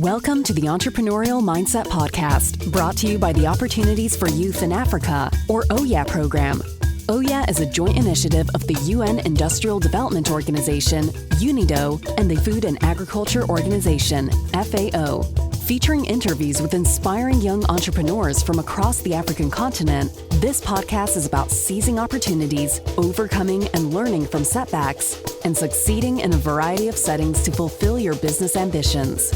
Welcome to the Entrepreneurial Mindset Podcast, brought to you by the Opportunities for Youth in Africa, or OYA program. OYA is a joint initiative of the UN Industrial Development Organization, UNIDO, and the Food and Agriculture Organization, FAO. Featuring interviews with inspiring young entrepreneurs from across the African continent, this podcast is about seizing opportunities, overcoming and learning from setbacks, and succeeding in a variety of settings to fulfill your business ambitions.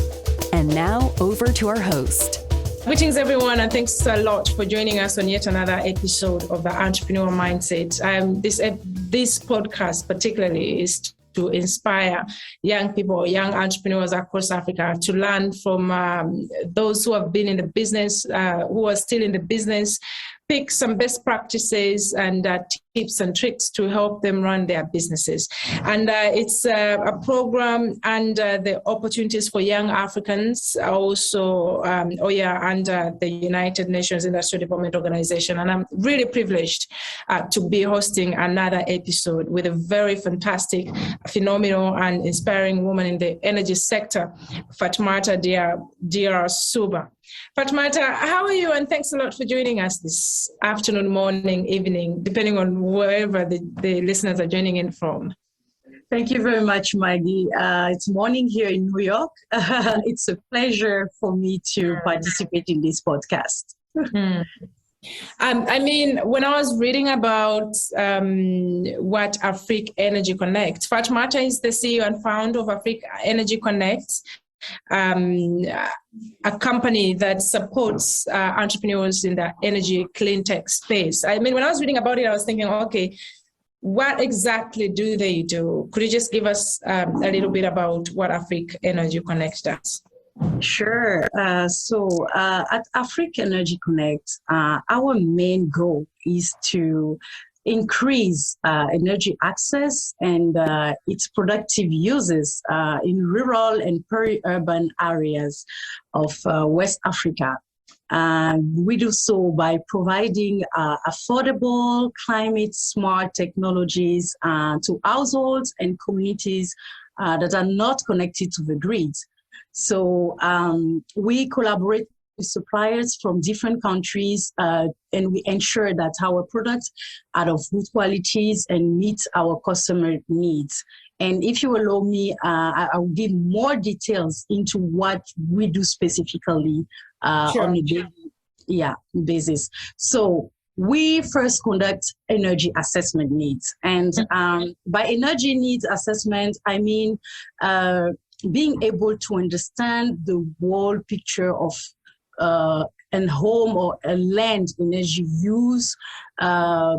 And now, over to our host. Greetings, everyone, and thanks a lot for joining us on yet another episode of the Entrepreneurial Mindset. This podcast particularly is to inspire young people, young entrepreneurs across Africa to learn from those who have been in the business, who are still in the business, pick some best practices and tips and tricks to help them run their businesses. And it's a program and the opportunities for young Africans, also OYA and the United Nations Industrial Development Organization. And I'm really privileged to be hosting another episode with a very fantastic, phenomenal and inspiring woman in the energy sector, Fatoumata Diarrassouba. Fatoumata, how are you? And thanks a lot for joining us this afternoon, morning, evening, depending on wherever the listeners are joining in from. Thank you very much, Maggie. It's morning here in New York. It's a pleasure for me to participate in this podcast. I mean, when I was reading about what Afrik'Energy Connect, Fatoumata is the CEO and founder of Afrik'Energy Connect, a company that supports entrepreneurs in the energy clean tech space. I mean, when I was reading about it, I was thinking, okay, what exactly do they do? Could you just give us a little bit about what Afrik'Energy Connect does? Sure. So at Afrik'Energy Connect, our main goal is to increase energy access and its productive uses in rural and peri-urban areas of West Africa. We do so by providing affordable, climate-smart technologies to households and communities that are not connected to the grid. So we collaborate with suppliers from different countries, and we ensure that our products are of good qualities and meet our customer needs. And if you allow me, I will give more details into what we do specifically on a daily basis. So we first conduct energy assessment needs. And by energy needs assessment, I mean being able to understand the whole picture of and home or a land energy use.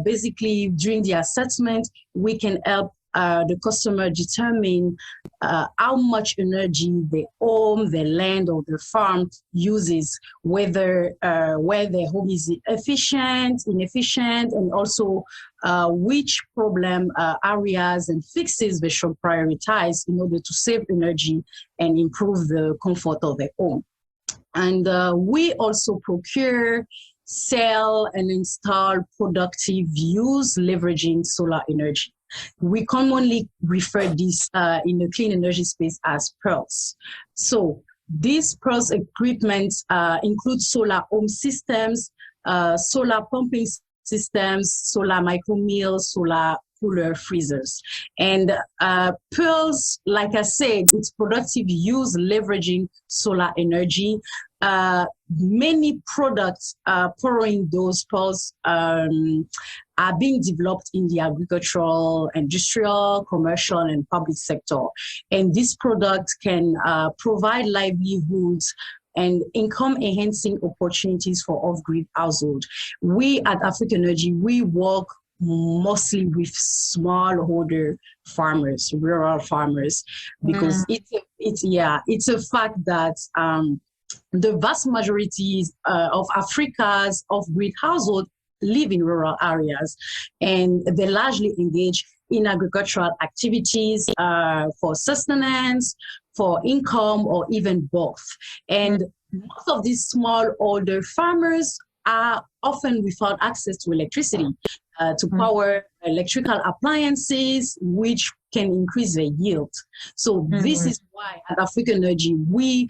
Basically, during the assessment, we can help the customer determine how much energy their home, their land, or their farm uses, whether where their home is efficient, inefficient, and also which problem areas and fixes they should prioritize in order to save energy and improve the comfort of their home. And we also procure, sell, and install productive use leveraging solar energy. We commonly refer this in the clean energy space as PEARLs. So these PEARLs equipment include solar home systems, solar pumping systems, solar micro-mills, solar cooler freezers. And PEARLs, like I said, it's productive use leveraging solar energy. Many products powering those PEARLs are being developed in the agricultural, industrial, commercial, and public sector. And this product can provide livelihoods and income-enhancing opportunities for off-grid households. We at Afrik'Energy, we work mostly with smallholder farmers, rural farmers, because it's a fact that the vast majority of Africa's off-grid households live in rural areas, and they largely engage in agricultural activities for sustenance, for income, or even both. And most of these smallholder farmers are often without access to electricity. to power electrical appliances, which can increase the yield. So this is why at Afrik'Energy we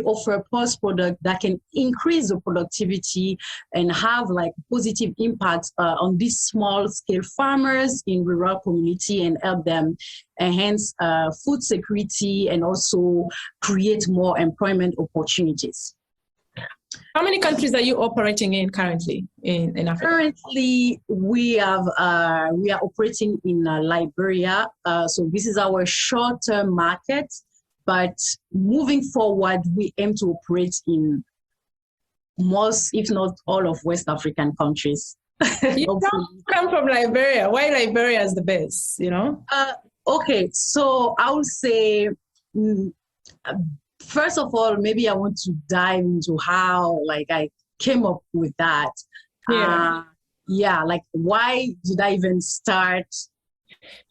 offer pulse product that can increase the productivity and have like positive impact on these small scale farmers in rural community and help them enhance food security and also create more employment opportunities. How many countries are you operating in currently in Africa? Currently, we are operating in Liberia. So this is our short-term market. But moving forward, we aim to operate in most, if not all, of West African countries. You come from Liberia. Why Liberia is the best, you know? Okay, so I would say, first of all, maybe I want to dive into how like I came up with that. Like why did I even start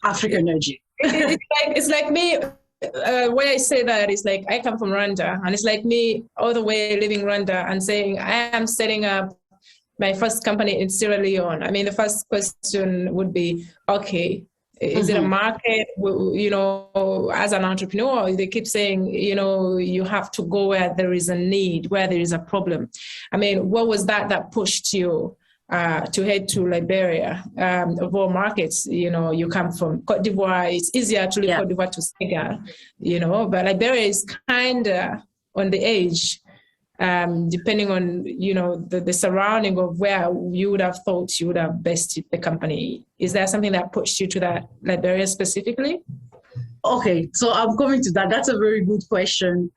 Afrik'Energy? It's like me. When I say that, it's like I come from Rwanda, and it's like me all the way living Rwanda and saying I am setting up my first company in Sierra Leone. I mean, the first question would be, okay, is it a market? You know, as an entrepreneur, they keep saying, you know, you have to go where there is a need, where there is a problem. I mean, what was that pushed you to head to Liberia? Of all markets, you know, you come from Cote d'Ivoire. It's easier to leave Cote d'Ivoire to Senegal, you know, but Liberia is kind of on the edge, depending on, you know, the surrounding of where you would have thought you would have bested the company. Is there something that pushed you to that Liberia specifically? Okay, so I'm coming to that. That's a very good question.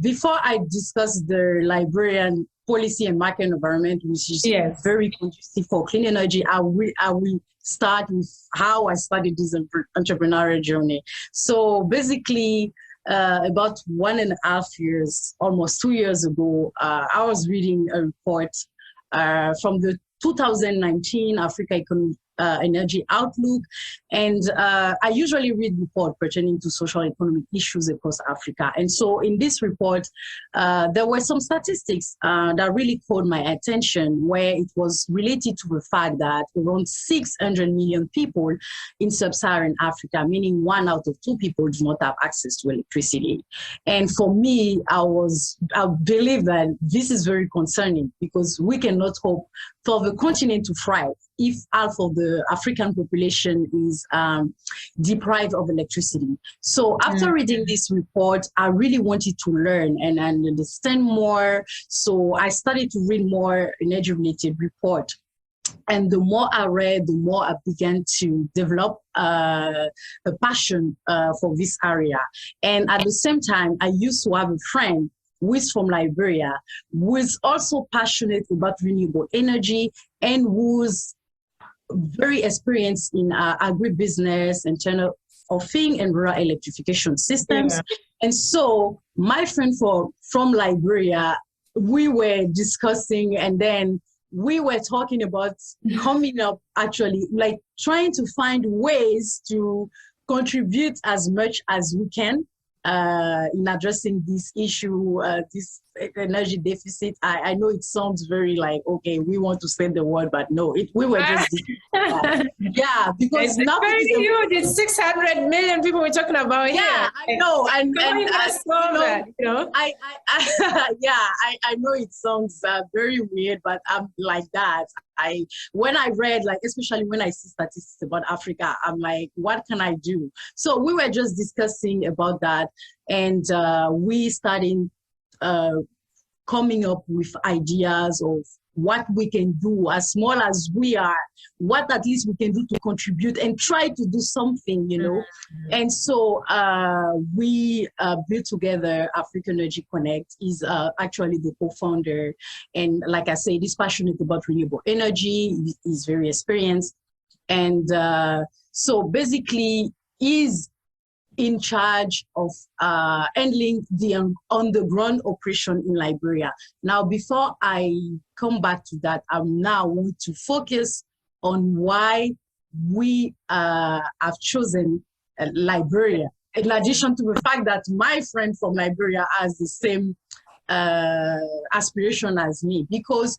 Before I discuss the Liberian policy and market environment, which is very conducive for clean energy, I will start with how I started this entrepreneurial journey. So basically, about 1.5 years, almost 2 years ago, I was reading a report from the 2019 Afrik'Energy Outlook. And I usually read reports pertaining to social economic issues across Africa. And so in this report, there were some statistics that really caught my attention, where it was related to the fact that around 600 million people in sub-Saharan Africa, meaning 1 out of 2 people, do not have access to electricity. And for me, I believe that this is very concerning, because we cannot hope for the continent to thrive if half of the African population is deprived of electricity. So after reading this report, I really wanted to learn and understand more. So I started to read more energy-related reports. And the more I read, the more I began to develop a passion for this area. And at the same time, I used to have a friend who is from Liberia, who is also passionate about renewable energy and who's very experienced in agribusiness, Internet of Things, and rural electrification systems. And so my friend from Liberia, we were discussing, and then we were talking about coming up, actually, like trying to find ways to contribute as much as we can in addressing this issue, this energy deficit. I know it sounds very like, okay, we want to save the world, but no, we were just because it's very huge. It's 600 million people we're talking about here. Yeah, I know, and that, you know? I know it sounds very weird, but I'm like that. When I read, like, especially when I see statistics about Africa, I'm like, what can I do? So we were just discussing about that, and we started coming up with ideas of what we can do, as small as we are, what at least we can do to contribute and try to do something, you know. And so we built together Afrik'Energy Connect. Is actually the co-founder, and like I said, he's passionate about renewable energy. He's very experienced, and so basically he's in charge of handling the on-the-ground operation in Liberia. Now, before I come back to that, I now want to focus on why we have chosen Liberia, in addition to the fact that my friend from Liberia has the same aspiration as me. Because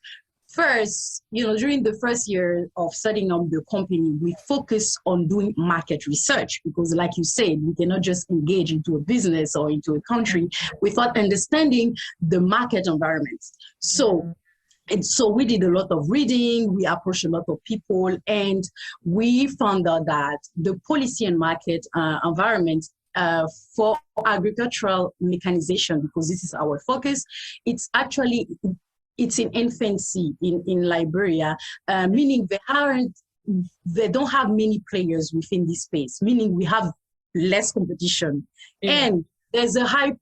first, during the first year of setting up the company, we focus on doing market research because, like you said, we cannot just engage into a business or into a country without understanding the market environment. So we did a lot of reading, we approached a lot of people, and we found out that the policy and market environment for agricultural mechanization, because this is our focus, it's in infancy in Liberia, meaning they don't have many players within this space, meaning we have less competition. Yeah. And there's a high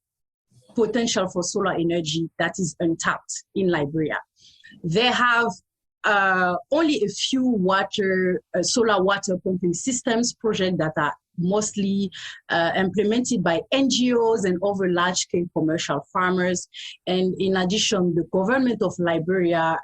potential for solar energy that is untapped in Liberia. They have only a few solar water pumping systems projects that are mostly implemented by NGOs and other large-scale commercial farmers. And in addition, the government of Liberia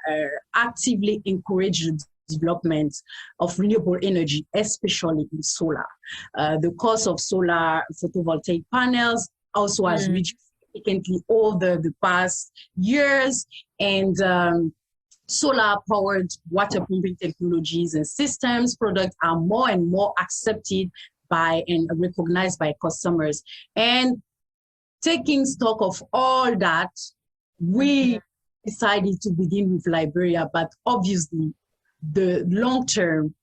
actively encourages development of renewable energy, especially in solar. The cost of solar photovoltaic panels also has reduced significantly over the past years, and solar-powered water pumping technologies and systems products are more and more accepted by and recognized by customers. And taking stock of all that, we decided to begin with Liberia, but obviously the long term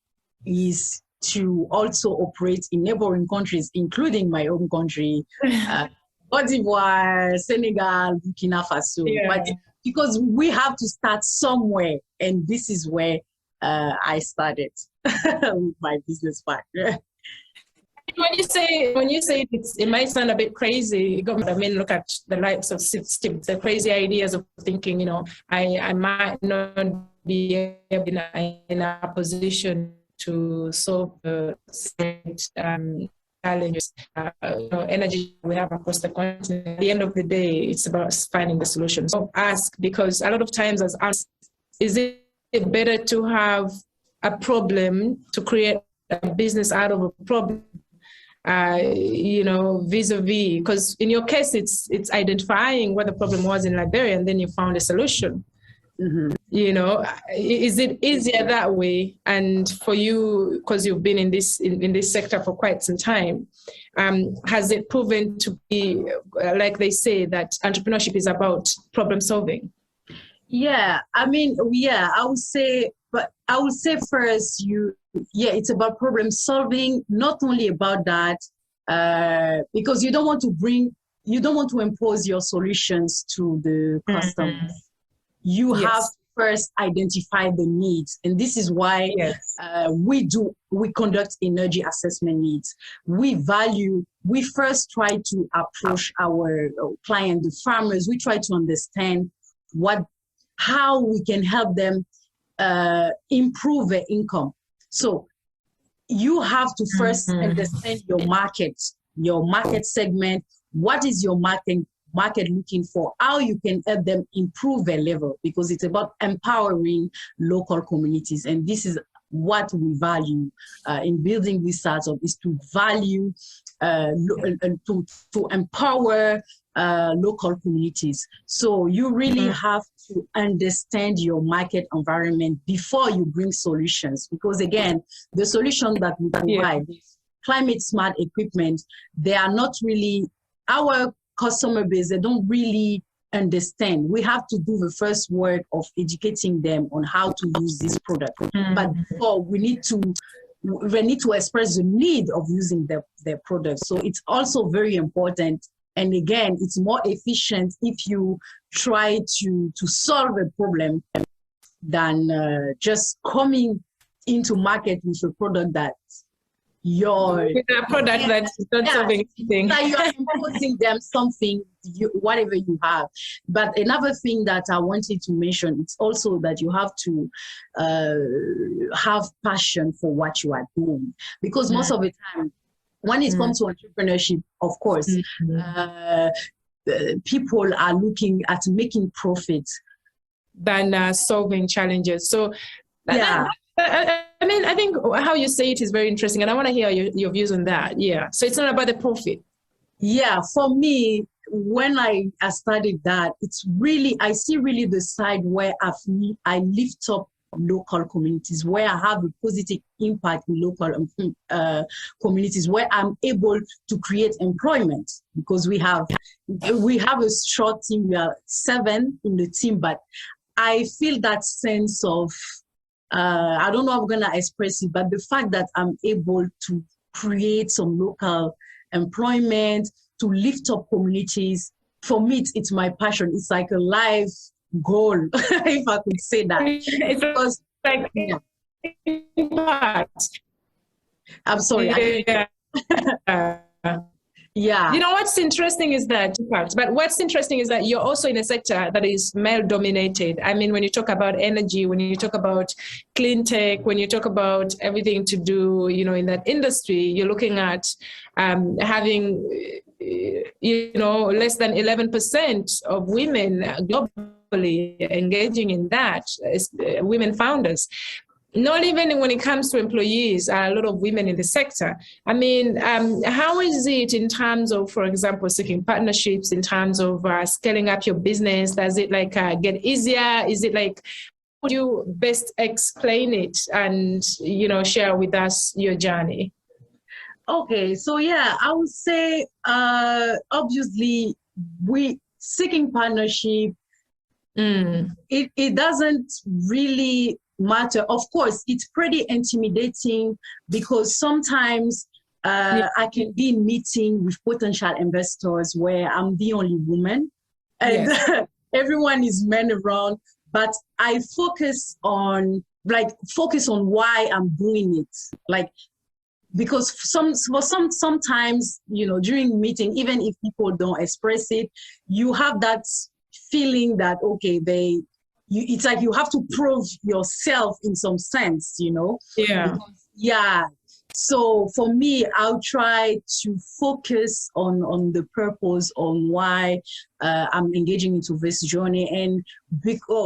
is to also operate in neighboring countries, including my own country, Côte d'Ivoire, Senegal, Burkina Faso. Yeah. But because we have to start somewhere, and this is where I started with my business partner. When you say it might sound a bit crazy, look at the likes of Steve, the crazy ideas of thinking, I might not be in a position to solve the challenges, energy we have across the continent. At the end of the day, it's about finding the solutions. So ask, because a lot of times as us, is it better to have a problem to create a business out of a problem? Vis-a-vis, because in your case, it's identifying what the problem was in Liberia, and then you found a solution. Mm-hmm. Is it easier that way? And for you, because you've been in this sector for quite some time, has it proven to be, like they say, that entrepreneurship is about problem solving? Yeah, I would say first, it's about problem solving, not only about that, because you don't want to impose your solutions to the customers. You have to first identify the needs. And this is why we conduct energy assessment needs. We first try to approach our client, the farmers. We try to understand how we can help them improve their income. So you have to first understand your market segment. What is your market looking for? How you can help them improve their level, because it's about empowering local communities. And this is what we value in building this startup, is to value to empower local communities. So you really have to understand your market environment before you bring solutions, because again, the solution that we provide, climate smart equipment, they are not really our customer base. They don't really understand. We have to do the first work of educating them on how to use this product. But before, we need to express the need of using their product. So it's also very important. And again, it's more efficient if you try to solve a problem than just coming into market with a product that that's not solving anything. That you're imposing them something, whatever you have. But another thing that I wanted to mention, it's also that you have to have passion for what you are doing. Because most of the time, when it comes to entrepreneurship, of course, people are looking at making profits than solving challenges. So I think how you say it is very interesting, and I want to hear your views on that. Yeah. So it's not about the profit. Yeah, for me, when I studied that, it's really, I see really the side where I lift up local communities, where I have a positive impact in local communities, where I'm able to create employment, because we have a short team. We are 7 in the team, but I feel that sense of I don't know how I'm gonna express it, but the fact that I'm able to create some local employment, to lift up communities, for me, it's my passion. It's like a life goal, if I could say that. It's because, like impact. I'm sorry. Yeah. You know, what's interesting is that, but what's interesting is that you're also in a sector that is male dominated. I mean, when you talk about energy, when you talk about clean tech, when you talk about everything to do, you know, in that industry, you're looking at having, you know, less than 11% of women globally engaging in that, women founders. Not even when it comes to employees, a lot of women in the sector. I mean, how is it in terms of, for example, seeking partnerships, in terms of scaling up your business? Does it like get easier? Is it like, how would you best explain it and, you know, share with us your journey? Okay, so yeah, I would say, obviously, seeking partnership, it doesn't really matter. Of course, it's pretty intimidating, because sometimes I can be in meeting with potential investors where I'm the only woman, and everyone is men around. But I focus on why I'm doing it, like, because sometimes, you know, during meeting, even if people don't express it, you have that feeling that, okay, it's like you have to prove yourself in some sense, you know? Yeah. So for me, I'll try to focus on the purpose, on why I'm engaging into this journey. And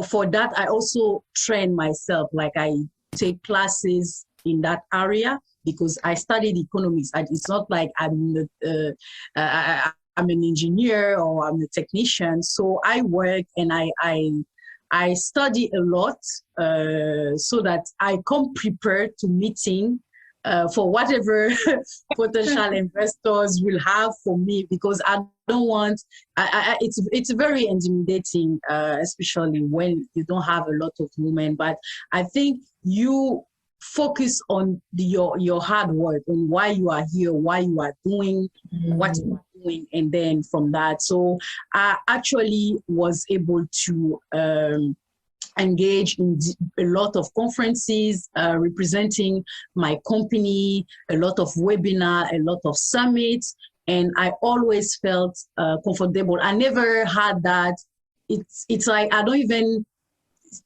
for that, I also train myself. Like, I take classes in that area, because I studied economics. It's not like I'm an engineer or I'm a technician. So I work and I study a lot, so that I come prepared to meeting for whatever potential investors will have for me, because I don't want, it's very intimidating, especially when you don't have a lot of women. But I think you focus on your hard work, on why you are here, why you are doing what you are doing, and then from that. So I actually was able to engage in a lot of conferences representing my company, a lot of webinars, a lot of summits, and I always felt comfortable. I never had that. It's like I don't even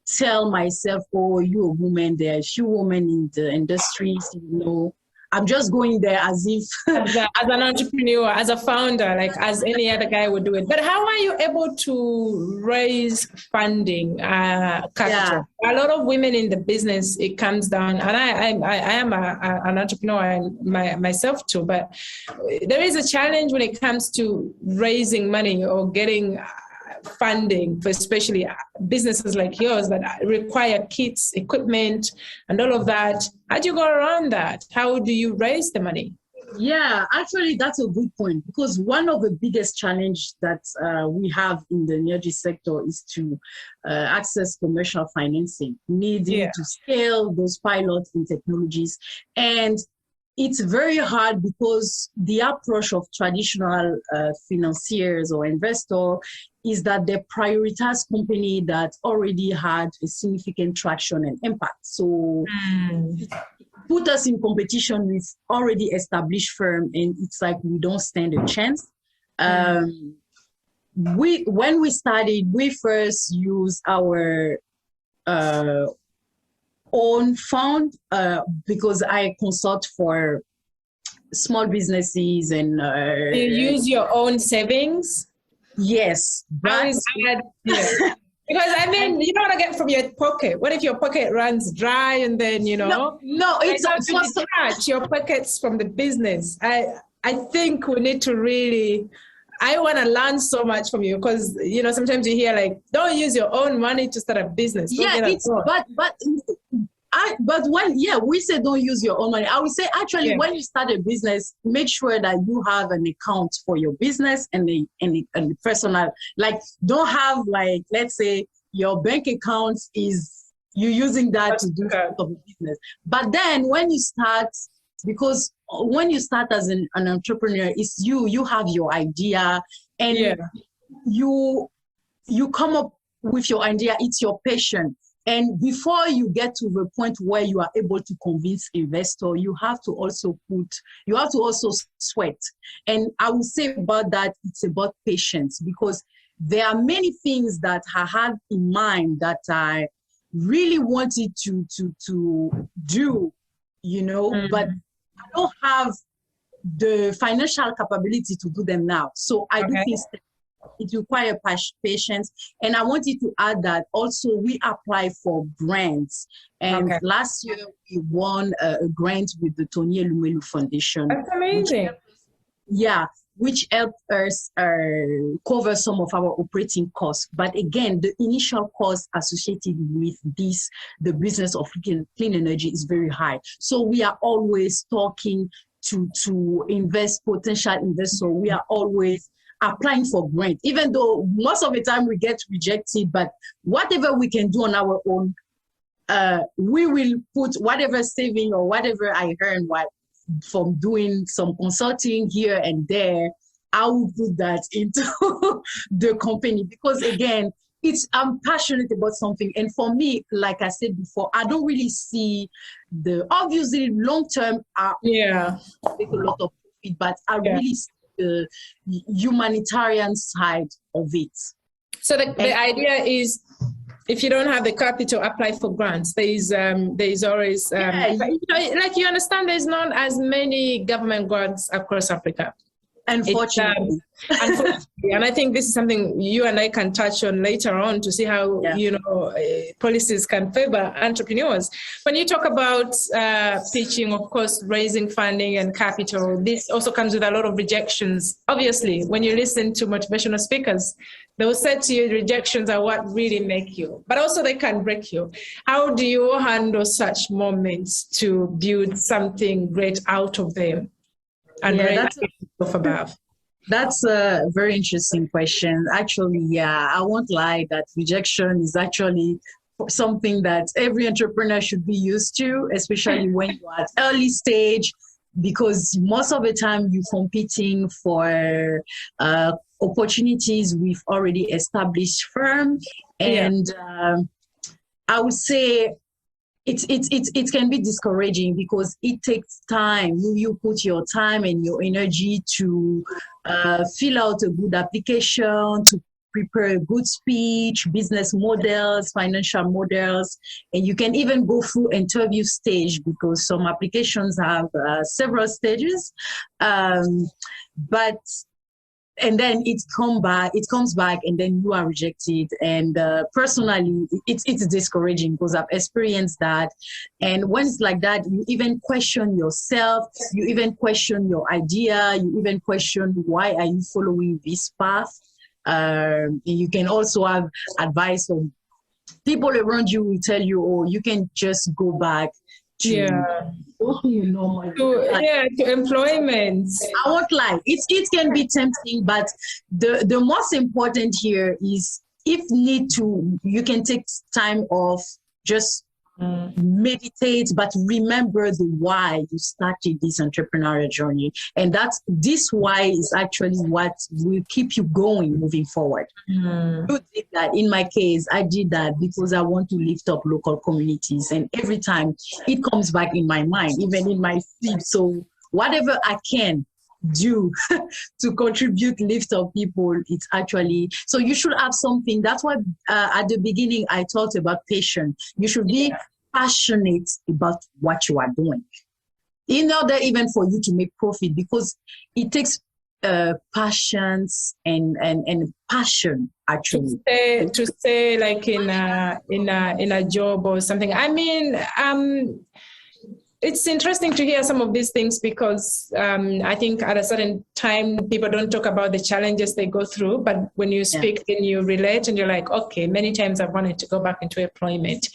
tell myself, oh, you're a woman, there are a few women in the industry, you know. I'm just going there as if as an entrepreneur, as a founder, like as any other guy would do it. But how are you able to raise funding, capital? Yeah. A lot of women in the business, it comes down, and I am an entrepreneur myself too, but there is a challenge when it comes to raising money or getting funding for especially businesses like yours that require kits, equipment, and all of that. How do you go around that? How do you raise the money? Yeah, actually, that's a good point, because one of the biggest challenges that we have in the energy sector is to access commercial financing, needing to scale those pilots in technologies. And it's very hard, because the approach of traditional financiers or investors is that they prioritize company that already had a significant traction and impact. So it put us in competition with already established firm, and it's like we don't stand a chance. When we started, we first used our own fund, because I consult for small businesses and you use your own savings. Yes, but because I mean, you don't want to get from your pocket. What if your pocket runs dry and then, you know? No, it's detach your pockets from the business. I think we need to really I want to learn so much from you because, sometimes you hear like, don't use your own money to start a business. But when we say don't use your own money, I would say actually when you start a business, make sure that you have an account for your business and the personal. Like, don't have like, let's say your bank account is you using that to do a business. But then when you start, because when you start as an entrepreneur, it's you have your idea and you come up with your idea. It's your passion. And before you get to the point where you are able to convince investor, you have to also sweat. And I would say about that, it's about patience, because there are many things that I had in mind that I really wanted to do, but I don't have the financial capability to do them now. So I do things. It requires patience. And I wanted to add that also we apply for grants. And last year we won a grant with the Tony Elumelu Foundation. That's amazing. Which helped us cover some of our operating costs. But again, the initial cost associated with the business of clean energy is very high. So we are always talking to potential investors. We are always applying for grant, even though most of the time we get rejected, but whatever we can do on our own, we will put whatever saving or whatever I earn from doing some consulting here and there, I will put that into the company, because again, I'm passionate about something. And for me, like I said before, I don't really see obviously long-term, make a lot of profit, but I really see the humanitarian side of it. So the idea is, if you don't have the capital, apply for grants. There is always like you understand, there's not as many government grants across Africa. Unfortunately. And I think this is something you and I can touch on later on to see how policies can favor entrepreneurs. When you talk about pitching, of course, raising funding and capital, this also comes with a lot of rejections. Obviously, when you listen to motivational speakers, they will say to you, rejections are what really make you, but also they can break you. How do you handle such moments to build something great out of them? And that's a very interesting question. Actually, I won't lie that rejection is actually something that every entrepreneur should be used to, especially when you're at early stage, because most of the time you're competing for opportunities with already established firms. And I would say it can be discouraging because it takes time. You put your time and your energy to fill out a good application, to prepare a good speech, business models, financial models, and you can even go through interview stage because some applications have several stages. And then it comes back, and then you are rejected. And personally, it's discouraging because I've experienced that. And when it's like that, you even question yourself, you even question your idea, you even question why are you following this path. You can also have advice from people around you will tell you, oh, you can just go back to employment. I won't lie, it can be tempting, but the most important here is, if need to, you can take time off, just meditate, but remember the why you started this entrepreneurial journey. And this why is actually what will keep you going moving forward. You did that. In my case, I did that because I want to lift up local communities. And every time it comes back in my mind, even in my sleep. So whatever I can do to contribute, lift up people, it's actually, so you should have something. That's why at the beginning I talked about patience. You should be passionate about what you are doing in order even for you to make profit, because it takes patience and passion actually to stay like in a job or something. I mean, it's interesting to hear some of these things because I think at a certain time, people don't talk about the challenges they go through. But when you speak, then you relate and you're like, okay, many times I've wanted to go back into employment,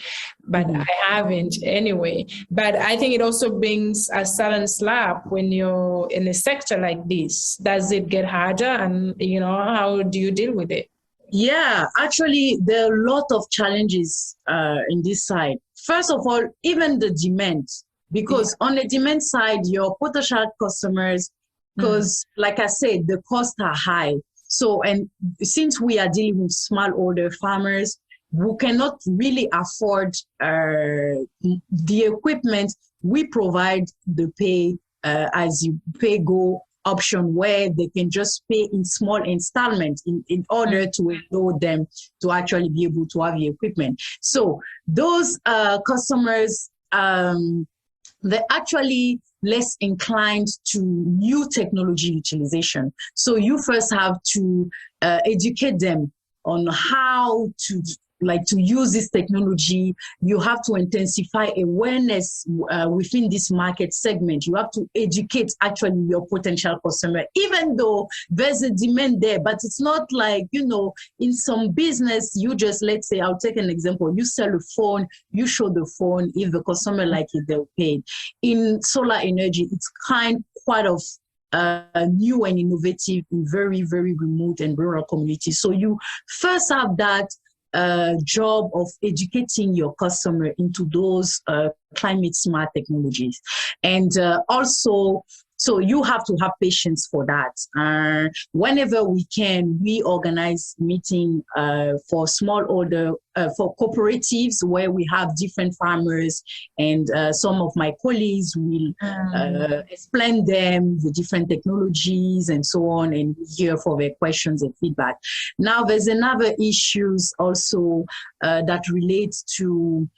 but I haven't anyway. But I think it also brings a sudden slap when you're in a sector like this. Does it get harder? And, how do you deal with it? Yeah, actually, there are a lot of challenges in this side. First of all, even the demand. Because on the demand side, your potential customers, because like I said, the costs are high. So, and since we are dealing with smallholder farmers who cannot really afford the equipment, we provide the pay as you pay go option where they can just pay in small installments in order to allow them to actually be able to have the equipment. So those customers, they're actually less inclined to new technology utilization. So you first have to educate them on how to use this technology. You have to intensify awareness within this market segment. You have to educate actually your potential customer, even though there's a demand there, but it's not like, in some business, you just, let's say, I'll take an example. You sell a phone, you show the phone. If the customer like it, they'll pay. In solar energy, it's quite of new and innovative in very, very remote and rural communities. So you first have that job of educating your customer into those climate smart technologies. And also, so you have to have patience for that. Whenever we can, we organize meeting for smallholder, for cooperatives where we have different farmers, and some of my colleagues will explain them the different technologies and so on, and hear for their questions and feedback. Now, there's another issues also that relates to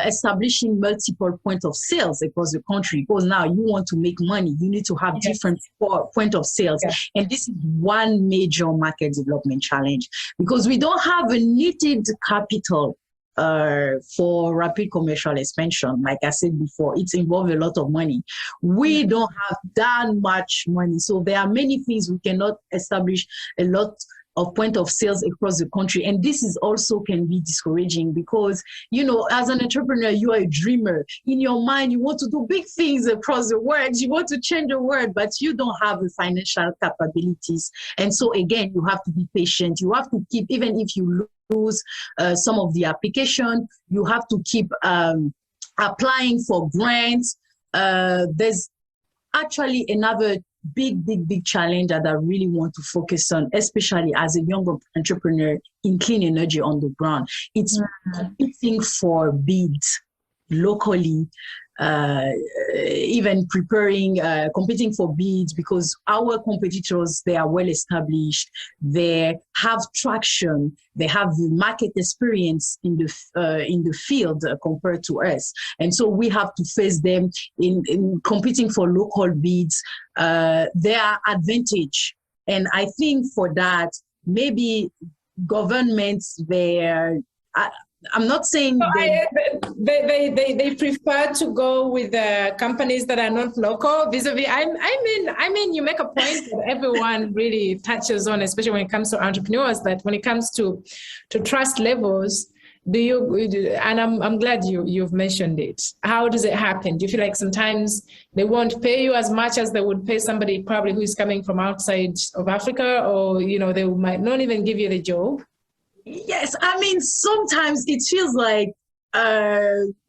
establishing multiple points of sales across the country, because now you want to make money, you need to have different point of sales. And this is one major market development challenge, because we don't have a needed capital for rapid commercial expansion. Like I said before, it's involved a lot of money. We don't have that much money. So there are many things we cannot establish a lot of point of sales across the country. And this is also can be discouraging because, as an entrepreneur, you are a dreamer. In your mind, you want to do big things across the world. You want to change the world, but you don't have the financial capabilities. And so again, you have to be patient. You have to keep, even if you lose some of the application, you have to keep applying for grants. There's actually another big challenge that I really want to focus on, especially as a young entrepreneur in clean energy on the ground. It's competing for bids locally, even competing for bids, because our competitors, they are well established, they have traction, they have the market experience in the field compared to us. And so we have to face them in competing for local bids, their advantage. And I think for that, maybe governments, I'm not saying they prefer to go with the companies that are not local. Vis-a-vis, I mean, you make a point that everyone really touches on, especially when it comes to entrepreneurs. That when it comes to trust levels, and I'm glad you've mentioned it. How does it happen? Do you feel like sometimes they won't pay you as much as they would pay somebody probably who is coming from outside of Africa, or they might not even give you the job? Yes, I mean, sometimes it feels like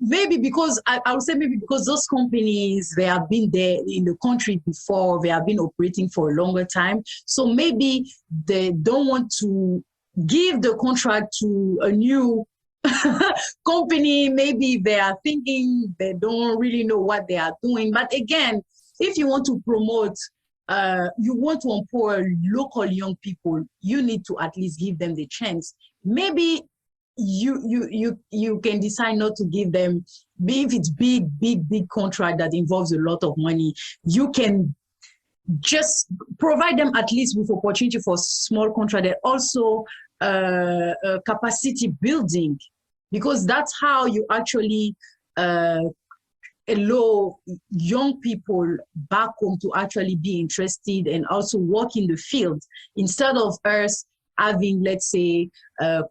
maybe because I would say maybe because those companies, they have been there in the country before, they have been operating for a longer time. So maybe they don't want to give the contract to a new company. Maybe they are thinking they don't really know what they are doing. But again, if you want to promote, you want to empower local young people, you need to at least give them the chance. Maybe you can decide not to give them, if it's big contract that involves a lot of money, you can just provide them at least with opportunity for small contract and also capacity building, because that's how you actually allow young people back home to actually be interested and also work in the field instead of us having, let's say,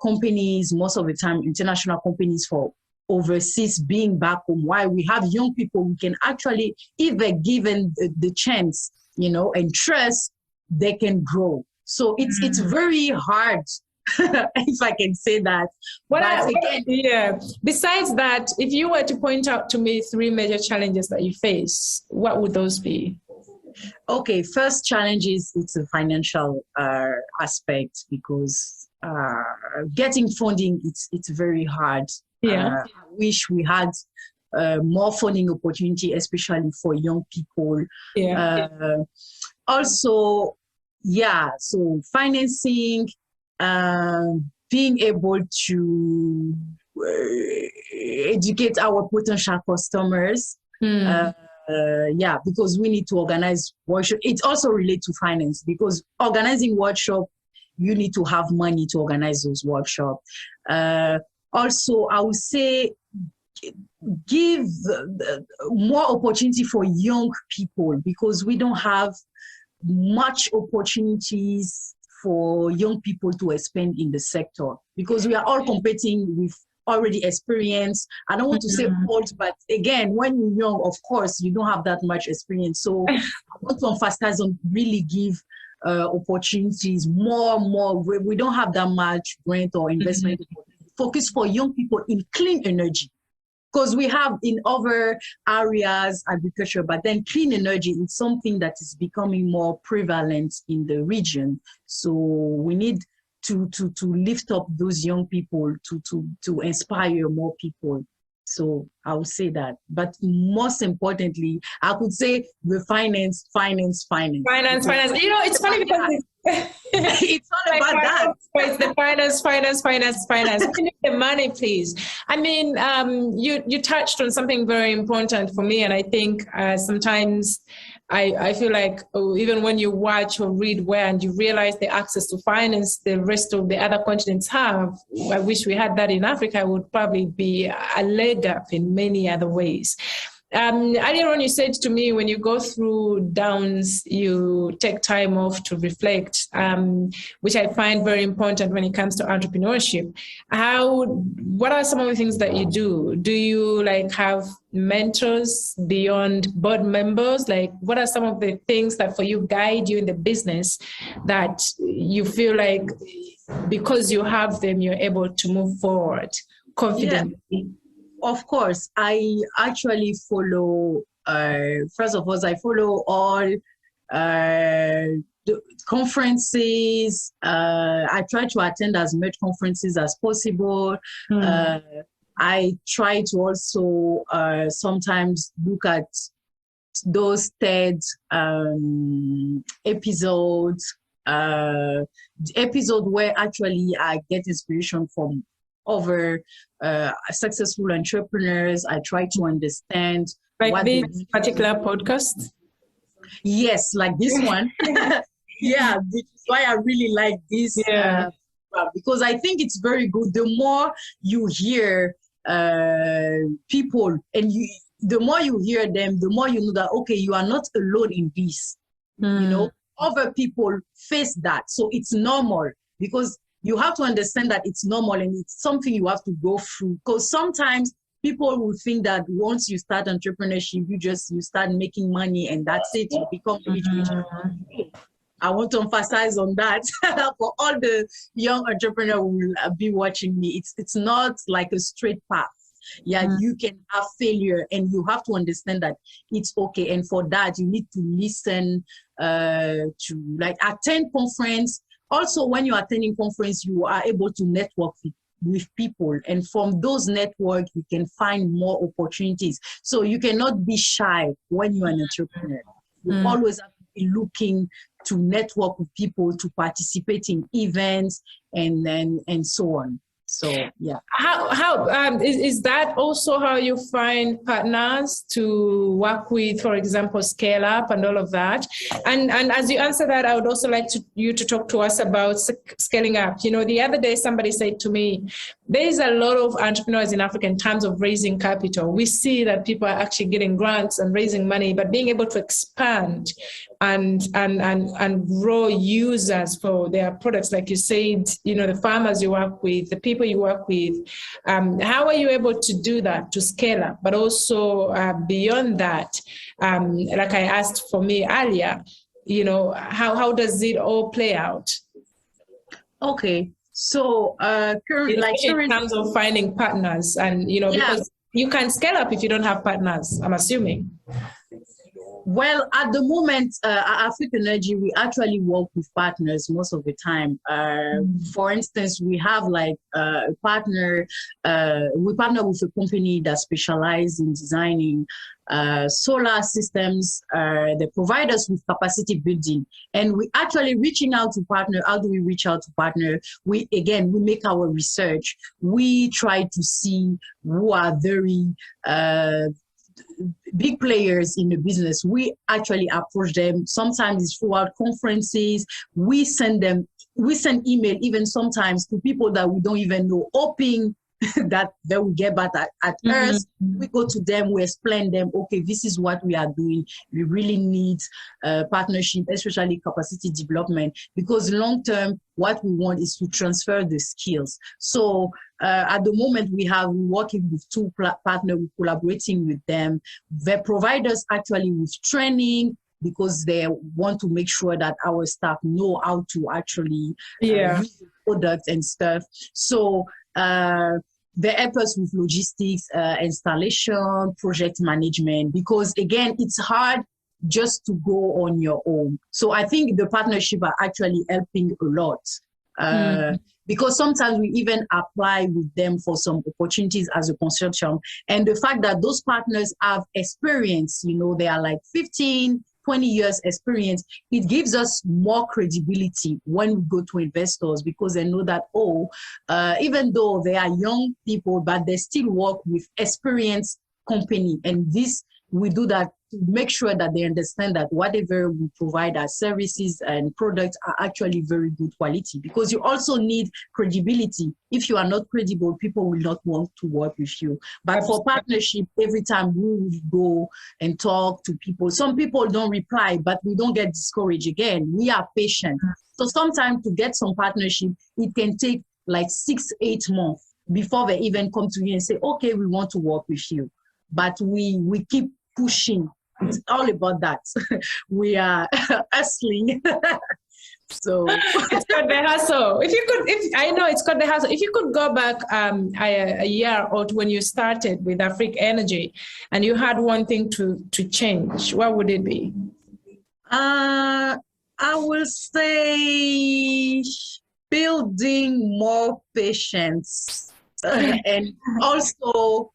companies, most of the time international companies for overseas being back home. While we have young people who can actually, if they're given the chance, and trust, they can grow. So it's very hard, if I can say that. Besides that, if you were to point out to me 3 major challenges that you face, what would those be? Okay, first challenge is it's a financial aspect, because getting funding, it's very hard. I wish we had more funding opportunity, especially for young people. Also, so financing, being able to educate our potential customers. Because we need to organize workshop. It also relates to finance, because organizing workshop, you need to have money to organize those workshops. Also, I would say give more opportunity for young people, because we don't have much opportunities for young people to expand in the sector, because we are all competing with already experience. I don't want to say old, but again, when you're young, of course, you don't have that much experience. So I want to emphasize on really give opportunities more. We don't have that much grant or investment. Focus for young people in clean energy, because we have in other areas agriculture, but then clean energy is something that is becoming more prevalent in the region. So we need to lift up those young people, to inspire more people. So I would say that. But most importantly, I could say the finance. It's funny because it's all about that. It's the finance. Give me the money, please. I mean, you touched on something very important for me, and I think sometimes I feel like even when you watch or read where and you realize the access to finance the rest of the other continents have, I wish we had that in Africa. It would probably be a leg up in many other ways. Earlier on, you said to me, when you go through downs, you take time off to reflect, which I find very important when it comes to entrepreneurship. What are some of the things that you do? Do you have mentors beyond board members? What are some of the things that for you guide you in the business that you feel like because you have them, you're able to move forward confidently? Yeah. Of course, I actually follow, first of all, I follow all the conferences. I try to attend as much conferences as possible. I try to also sometimes look at those TED episodes, episode where actually I get inspiration from other successful entrepreneurs. I try to understand this particular podcast. Yes, like this one. Yeah, which is why I really like this. Because I think it's very good. The more you hear people, and the more you hear them, the more you know that okay, you are not alone in this. Other people face that, so it's normal, because you have to understand that it's normal and it's something you have to go through. Because sometimes people will think that once you start entrepreneurship, you start making money and that's it, you become rich. I want to emphasize on that for all the young entrepreneurs who will be watching me. It's not like a straight path. You can have failure, and you have to understand that it's okay. And for that, you need to listen to attend conference. Also, when you're attending conference, you are able to network with people. And from those networks, you can find more opportunities. So you cannot be shy when you're an entrepreneur. You always have to be looking to network with people, to participate in events, and so on. So, yeah. How is that also how you find partners to work with, for example, scale up and all of that? And as you answer that, I would also like you to talk to us about scaling up. You know, the other day somebody said to me, there is a lot of entrepreneurs in Africa in terms of raising capital. We see that people are actually getting grants and raising money, but being able to expand and grow users for their products, like you said, you know, the farmers you work with, the people you work with, how are you able to do that, to scale up? But also beyond that, like I asked for me earlier, you know, how does it all play out? Okay, so in terms of finding partners, and you know, because you can't scale up if you don't have partners, I'm assuming. Well, at the moment, at Afrik'Energy, we actually work with partners most of the time. For instance, we have like a partner, we partner with a company that specializes in designing solar systems. They provide us with capacity building, and we actually reaching out to partner. How do we reach out to partner? We make our research. We try to see who are very big players in the business. We actually approach them. Sometimes it's throughout conferences. We send email even sometimes to people that we don't even know, hoping that they will get back at us. We go to them, we explain them, okay, this is what we are doing. We really need partnership, especially capacity development, because long term, what we want is to transfer the skills. So at the moment, we're working with two partners, we're collaborating with them. They provide us actually with training, because they want to make sure that our staff know how to actually use the product and stuff. So they help us with logistics, installation, project management, because again, it's hard just to go on your own. So I think the partnership are actually helping a lot. Because sometimes we even apply with them for some opportunities as a consortium. And the fact that those partners have experience, you know, they are like 15, 20 years experience, it gives us more credibility when we go to investors, because they know that, even though they are young people, but they still work with experienced company. And this, we do that to make sure that they understand that whatever we provide as services and products are actually very good quality, because you also need credibility. If you are not credible, people will not want to work with you. But for partnership, every time we go and talk to people, some people don't reply, but we don't get discouraged. Again, we are patient. So sometimes to get some partnership, it can take like 6-8 months before they even come to you and say, okay, we want to work with you. But we keep pushing. It's all about that. We are hustling. So it's called the hustle. It's called the hustle. If you could go back a year or when you started with Afrik'Energy and you had one thing to change, what would it be? I will say building more patience and also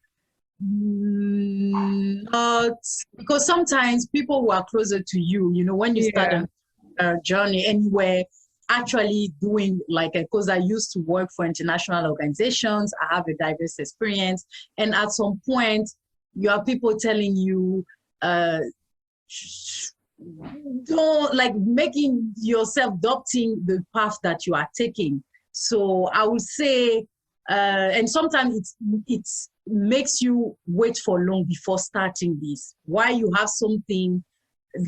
not, because sometimes people who are closer to you, you know, when you start a journey anywhere, actually doing because I used to work for international organizations, I have a diverse experience, and at some point you have people telling you don't, like, making yourself adopting the path that you are taking. So I would say and sometimes it makes you wait for long before starting this. Why you have something,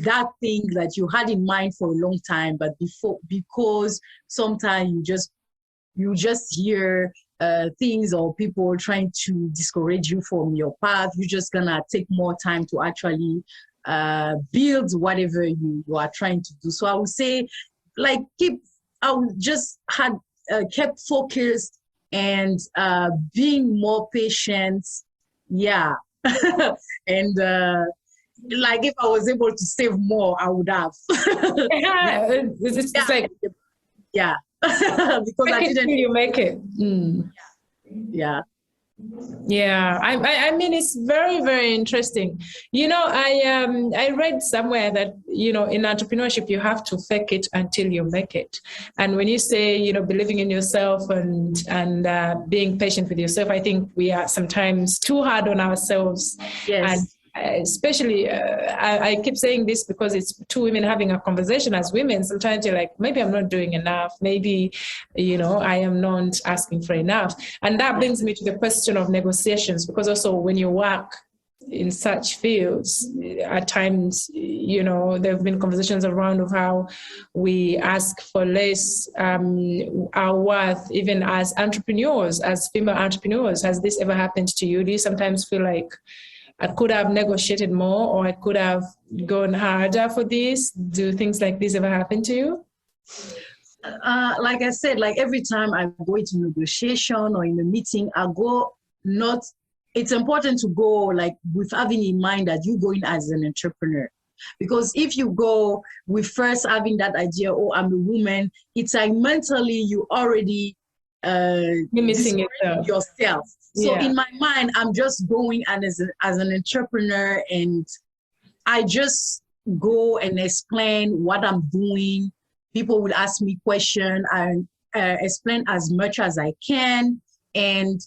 that thing that you had in mind for a long time, but because sometimes you just hear things or people trying to discourage you from your path, you're just gonna take more time to actually build whatever you are trying to do. So I would say, kept focused and being more patient, and if I was able to save more, I would have. It's like because I didn't. You make it. Yeah. Yeah, I mean, it's very, very interesting. I read somewhere that, in entrepreneurship, you have to fake it until you make it. And when you say, believing in yourself and being patient with yourself, I think we are sometimes too hard on ourselves. Yes. And especially, I keep saying this because it's two women having a conversation as women. Sometimes you're like, maybe I'm not doing enough. Maybe, I am not asking for enough. And that brings me to the question of negotiations, because also when you work in such fields, at times, there have been conversations around of how we ask for less our worth, even as entrepreneurs, as female entrepreneurs. Has this ever happened to you? Do you sometimes feel like, I could have negotiated more, or I could have gone harder for this? Do things like this ever happen to you? Like I said, like every time I go into negotiation or in a meeting, it's important to go like with having in mind that you're going as an entrepreneur. Because if you go with first having that idea, oh, I'm a woman, it's like mentally you already limiting yourself. So in my mind, I'm just going as an entrepreneur, and I just go and explain what I'm doing. People will ask me questions. I explain as much as I can. And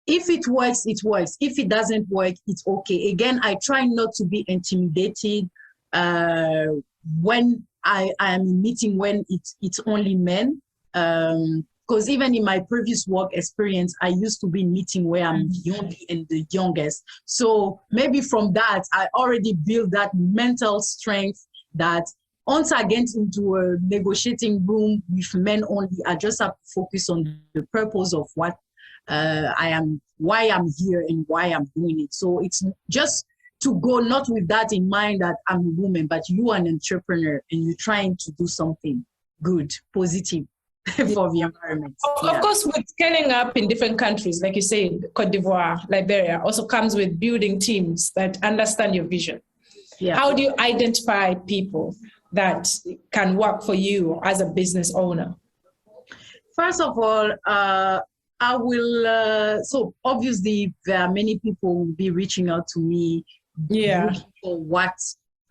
if it works, it works. If it doesn't work, it's okay. Again, I try not to be intimidated when I am in meeting when it's only men. Because even in my previous work experience, I used to be meeting where I'm the only and the youngest. So maybe from that, I already built that mental strength that once I get into a negotiating room with men only, I just have to focus on the purpose of what why I'm here and why I'm doing it. So it's just to go not with that in mind that I'm a woman, but you are an entrepreneur and you're trying to do something good, positive for the environment. Of course, with scaling up in different countries, like you say, Cote d'Ivoire, Liberia, also comes with building teams that understand your vision. Yeah. How do you identify people that can work for you as a business owner? First of all, I will, so obviously there are many people who will be reaching out to me for what,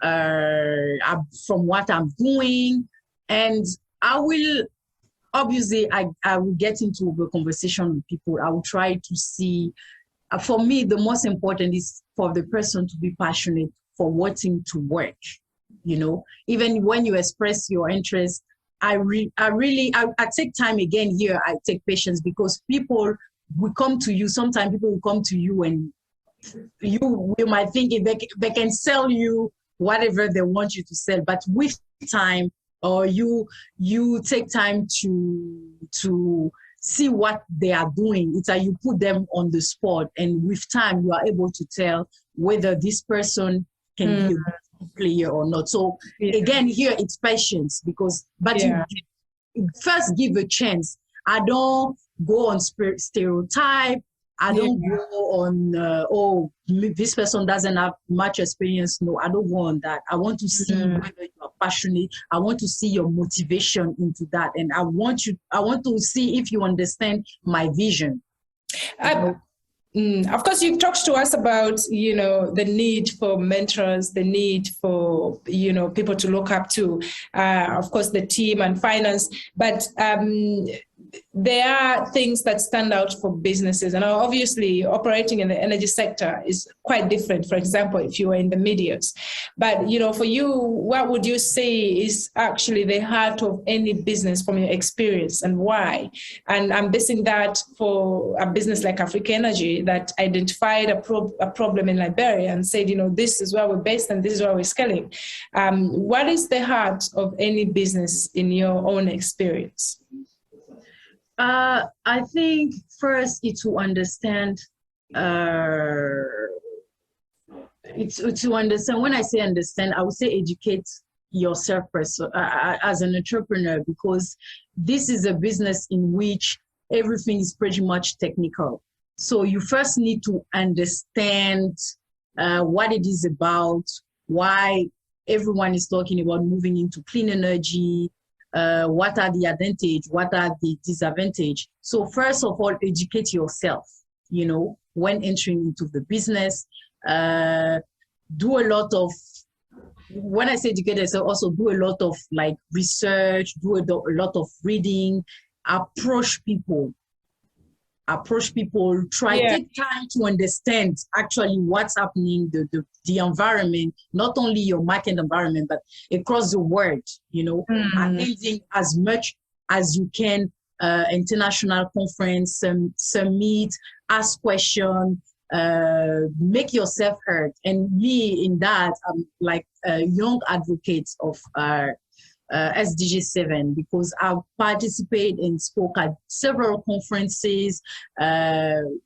from what I'm doing. And I will, obviously, I will get into a conversation with people. I will try to see, for me, the most important is for the person to be passionate for wanting to work. Even when you express your interest, I take time again here. I take patience, because people will come to you. Sometimes people will come to you and you might think they can sell you whatever they want you to sell, but with time, or you take time to see what they are doing. It's like you put them on the spot, and with time you are able to tell whether this person can be a player or not. So again, here it's patience, you first give a chance. I don't go on stereotype. I don't go on, this person doesn't have much experience. No, I don't go on that. I want to see whether you are passionate. I want to see your motivation into that. And I want to see if you understand my vision. Of course, you've talked to us about, the need for mentors, the need for, people to look up to, of course, the team and finance. But there are things that stand out for businesses. And obviously, operating in the energy sector is quite different, for example, if you were in the medias. But, for you, what would you say is actually the heart of any business from your experience, and why? And I'm basing that for a business like Afrik'Energy that identified a problem in Liberia and said, this is where we're based and this is where we're scaling. What is the heart of any business in your own experience? I think first it's to understand. It's to understand. When I say understand, I would say educate yourself as an entrepreneur, because this is a business in which everything is pretty much technical. So you first need to understand what it is about, why everyone is talking about moving into clean energy. What are the advantages? What are the disadvantages? So first of all, educate yourself. when entering into the business. Do a lot of, when I say educated, so also do a lot of like research, do a lot of reading, approach people, take time to understand actually what's happening, the environment, not only your market environment, but across the world, attending as much as you can, international conference, summit, ask questions, make yourself heard. And me in that, I'm like a young advocate of SDG 7, because I participate and spoke at several conferences,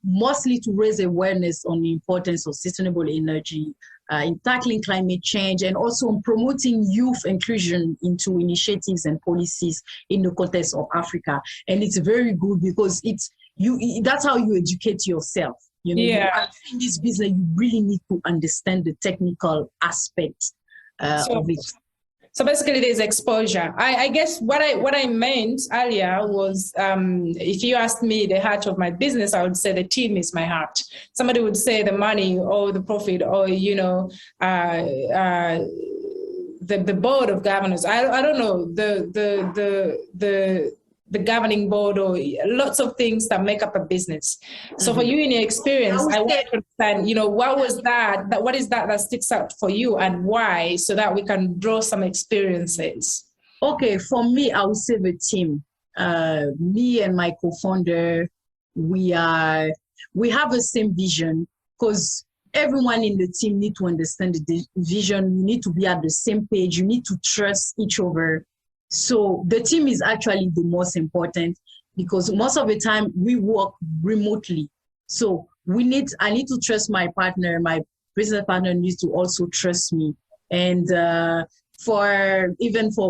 mostly to raise awareness on the importance of sustainable energy in tackling climate change, and also on promoting youth inclusion into initiatives and policies in the context of Africa. And it's very good because that's how you educate yourself. In this business, you really need to understand the technical aspects of it. So basically, there's exposure. I guess what I meant earlier was, if you asked me the heart of my business, I would say the team is my heart. Somebody would say the money or the profit or the board of governors. I don't know the governing board or lots of things that make up a business. So for you in your experience, I want to understand, what is that sticks out for you and why, so that we can draw some experiences. Okay, for me, I would say the team. Me and my co-founder, we have the same vision, because everyone in the team need to understand the vision. You need to be at the same page. You need to trust each other. So the team is actually the most important, because most of the time we work remotely. So I need to trust my partner. My business partner needs to also trust me. And for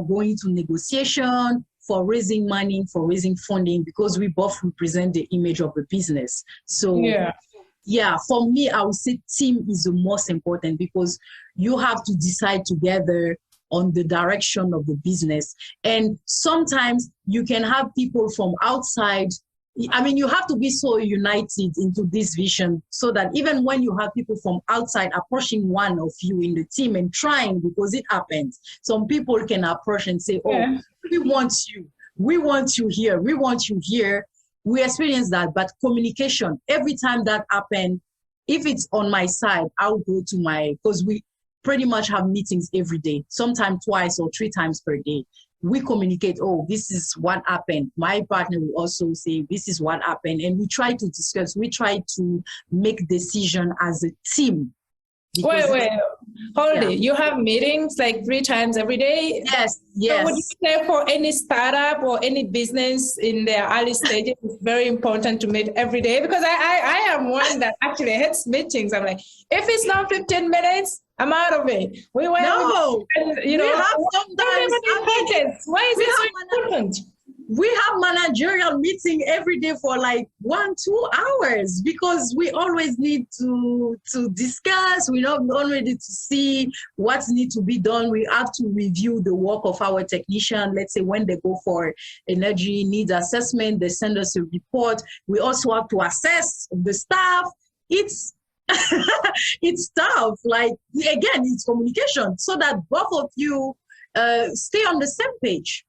going to negotiation, for raising money, for raising funding, because we both represent the image of the business. So for me, I would say team is the most important, because you have to decide together on the direction of the business. And sometimes you can have people from outside. I mean, you have to be so united into this vision, so that even when you have people from outside approaching one of you in the team and trying, because it happens, some people can approach and say, we want you here, we want you here. We experience that, but communication, every time that happens, if it's on my side, I'll go to because we pretty much have meetings every day, sometimes 2 or 3 times per day. We communicate, this is what happened. My partner will also say, this is what happened. And we try to discuss, we try to make decision as a team. Wait, hold it. You have meetings like 3 times every day? Yes. So would you say for any startup or any business in their early stages, it's very important to meet every day? Because I am one that actually hates meetings. I'm like, if it's not 15 minutes, I'm out of it. We have sometimes. Why is it so important? We have managerial meeting every day for like 1-2 hours, because we always need to discuss. We always need to see what needs to be done. We have to review the work of our technician. Let's say when they go for energy needs assessment, they send us a report. We also have to assess the staff. It's it's tough. Like, again, it's communication, so that both of you stay on the same page.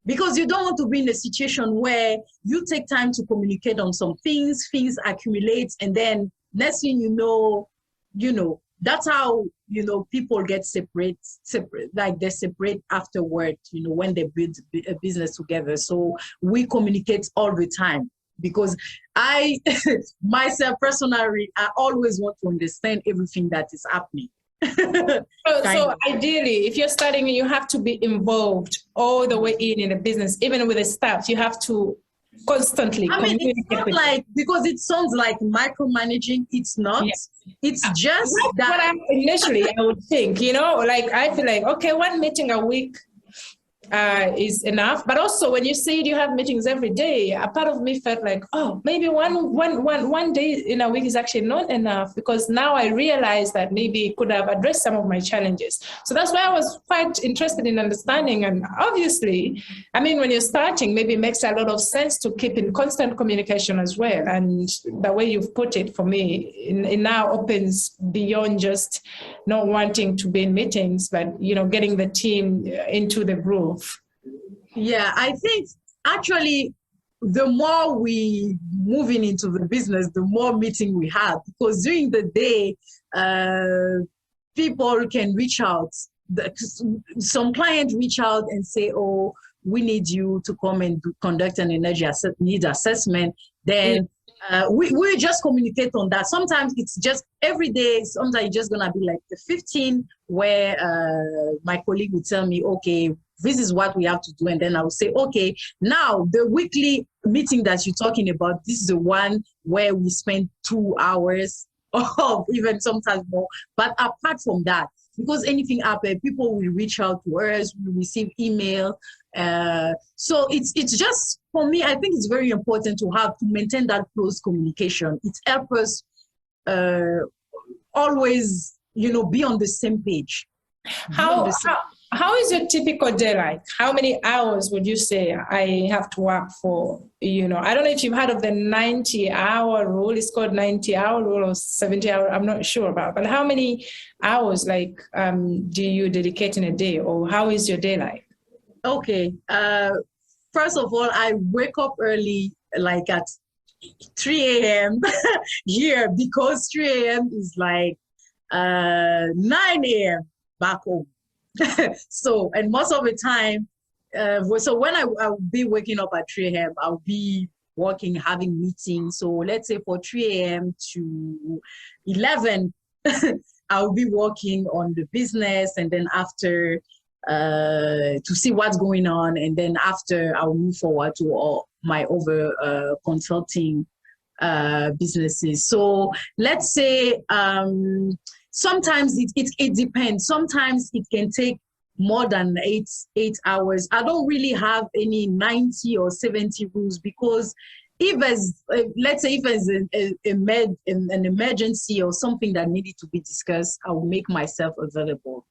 Because you don't want to be in a situation where you take time to communicate on some things accumulate, and then next thing you know, that's how, people get separate, like they separate afterward, when they build a business together. So we communicate all the time, because I, myself personally, I always want to understand everything that is happening. So ideally, if you're starting, you have to be involved all the way in the business, even with the staff. You have to constantly communicate. It's not because it sounds like micromanaging. It's not. Yes. It's just that. Initially, I would think, I feel like, okay, 1 meeting a week. is enough. But also when you said you have meetings every day, a part of me felt like, oh, maybe one day in a week is actually not enough, because now I realize that maybe it could have addressed some of my challenges. So that's why I was quite interested in understanding. And obviously, I mean, when you're starting, maybe it makes a lot of sense to keep in constant communication as well. And the way you've put it for me, it now opens beyond just not wanting to be in meetings, but, you know, getting the team into the groove. Yeah, I think actually the more we moving into the business, the more meeting we have, because during the day, people can reach out. Some clients reach out and say, oh, we need you to come and conduct an energy needs assessment. Then we just communicate on that. Sometimes it's just every day. Sometimes it's just gonna be like the 15 where my colleague would tell me, okay, this is what we have to do. And then I would say, okay, now the weekly meeting that you're talking about, this is the one where we spend 2 hours or even sometimes more. But apart from that, because anything happens, people will reach out to us, we receive email. So it's just, for me, I think it's very important to maintain that close communication. It helps us always, you know, be on the same page. How is your typical day like? How many hours would you say I have to work for? You know, I don't know if you've heard of the 90-hour rule. It's called 90-hour rule or 70-hour. I'm not sure about. But how many hours do you dedicate in a day, or how is your day like? Okay. First of all, I wake up early, like at 3 a.m. here, because 3 a.m. is like 9 a.m. back home. So, and most of the time, so when I'll be waking up at 3 a.m., I'll be working, having meetings. So let's say for 3 a.m. to 11, I'll be working on the business, and then after to see what's going on. And then after, I'll move forward to all my other consulting businesses. So let's say, sometimes it depends. Sometimes it can take more than eight hours. I don't really have any 90 or 70 rules, because if there's, let's say if there's an emergency or something that needed to be discussed, I will make myself available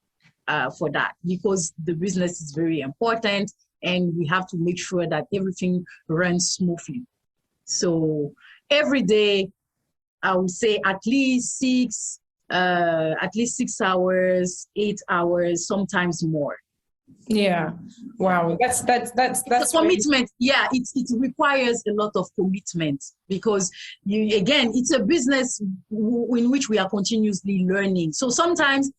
for that, because the business is very important and we have to make sure that everything runs smoothly. So every day, I would say at least 6 hours, 8 hours, sometimes more. Yeah. Wow. That's a commitment. Yeah, it requires a lot of commitment, because it's a business in which we are continuously learning. So sometimes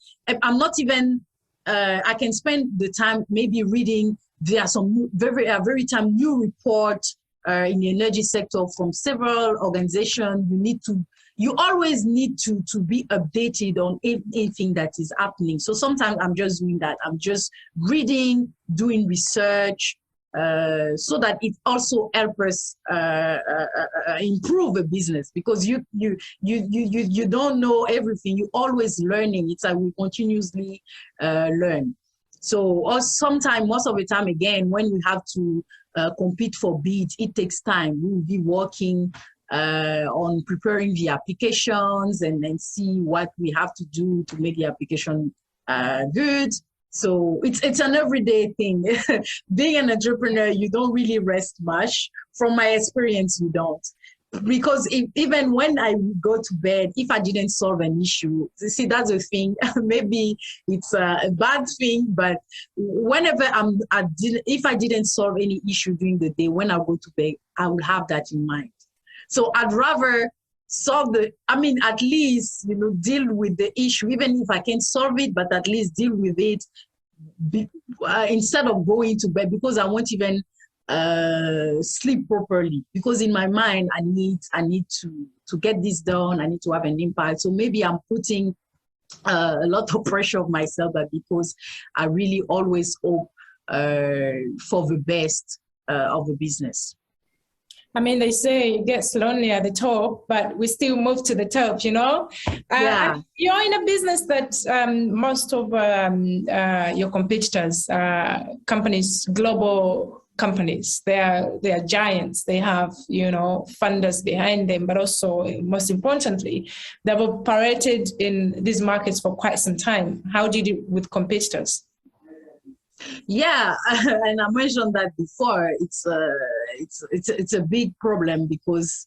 I'm not even I can spend the time maybe reading. There are some new report in the energy sector from several organizations. You always need to be updated on anything that is happening. So sometimes I'm just doing that. I'm just reading, doing research, so that it also helps us improve a business, because you don't know everything. You're always learning. It's like we continuously learn. So sometimes, most of the time, again, when we have to compete for bids, it takes time. We will be working on preparing the applications and see what we have to do to make the application good. So it's an everyday thing. Being an entrepreneur, you don't really rest much. From my experience, you don't. Because even when I go to bed, if I didn't solve an issue, see, that's a thing. Maybe it's a bad thing, but whenever if I didn't solve any issue during the day, when I go to bed, I will have that in mind. So I'd rather at least, deal with the issue, even if I can't solve it, but at least deal with it instead of going to bed, because I won't even sleep properly, because in my mind, I need to get this done. I need to have an impact. So maybe I'm putting a lot of pressure on myself, but because I really always hope for the best of the business. I mean, they say it gets lonely at the top, but we still move to the top, you know? You're in a business that most of your competitors, companies, global companies, they are giants. They have, you know, funders behind them, but also, most importantly, they've operated in these markets for quite some time. How do you do with competitors? Yeah, and I mentioned that before. It's a big problem because,